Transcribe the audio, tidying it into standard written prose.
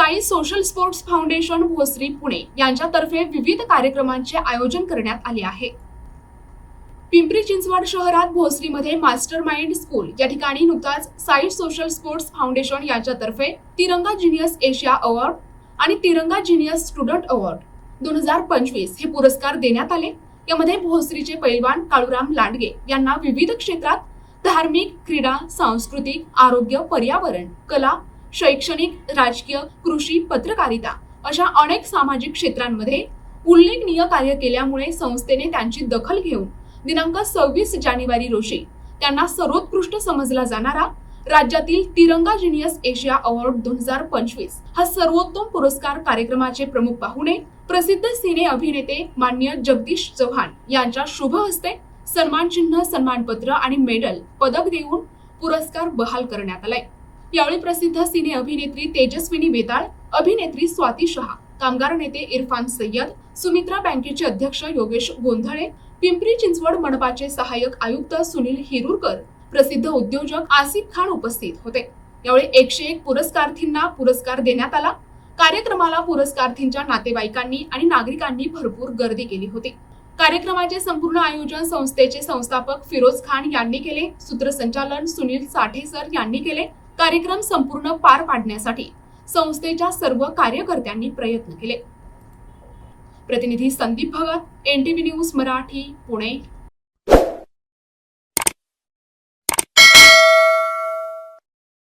Sai social sports foundation Bhosari Pune यांच्यातर्फे विविध कार्यक्रमांचे आयोजन करण्यात आले आहे। पिंपरी चिंचवड शहरात भोसरीमध्ये मास्टर माइंड स्कूल या ठिकाणी नुकताच साई सोशल स्पोर्ट्स फाउंडेशन यांच्यातर्फे तिरंगा जिनियस एशिया अवॉर्ड आणि तिरंगा जिनियस स्टुडंट अवॉर्ड 2025 हे पुरस्कार देण्यात आले। यामध्ये भोसरीचे पैलवान काळूराम लांडगे यांना विविध क्षेत्रात धार्मिक, क्रीडा, सांस्कृतिक, आरोग्य, पर्यावरण, कला, शैक्षणिक, राजकीय, कृषी, पत्रकारिता अशा अनेक सामाजिक क्षेत्रांमध्ये उल्लेखनीय कार्य केल्यामुळे संस्थेने त्यांची दखल घेऊन दिनांक 26 जानेवारी रोजी त्यांना सर्वोत्कृष्ट समजला जाणारा राज्यातील तिरंगा जिनियस एशिया अवॉर्ड 2025 हा सर्वोत्तम पुरस्कार कार्यक्रमाचे प्रमुख पाहुणे प्रसिद्ध सिने अभिनेते माननीय जगदीश चव्हाण यांच्या शुभ हस्ते सन्मान चिन्ह, सन्मानपत्र आणि मेडल पदक देऊन पुरस्कार बहाल करण्यात आलाय। यावेळी प्रसिद्ध सिने अभिनेत्री तेजस्विनी बेताळ, अभिनेत्री स्वाती शहा, कामगार नेते इरफान सय्यद, सुमित्रा बँकेचे अध्यक्ष योगेश गोंधळे, पिंपरी चिंचवड मनपाचे सहाय्यक आयुक्त सुनील हिरुरकर, प्रसिद्ध उद्योजक आसिफ खान उपस्थित होते। यावेळी 101 पुरस्कारार्थींना पुरस्कार देण्यात आला। कार्यक्रमाला पुरस्कारार्थींच्या नातेवाईकांनी आणि नागरिकांनी भरपूर गर्दी केली होती। कार्यक्रमाचे संपूर्ण आयोजन संस्थेचे संस्थापक फिरोज खान यांनी केले। सूत्रसंचालन सुनील साठे सर यांनी केले। कार्यक्रम संपूर्ण पार पाडण्यासाठी संस्थेच्या सर्व कार्यकर्त्यांनी प्रयत्न केले। प्रतिनिधी संदीप भगत, NTV न्यूज मराठी, पुणे।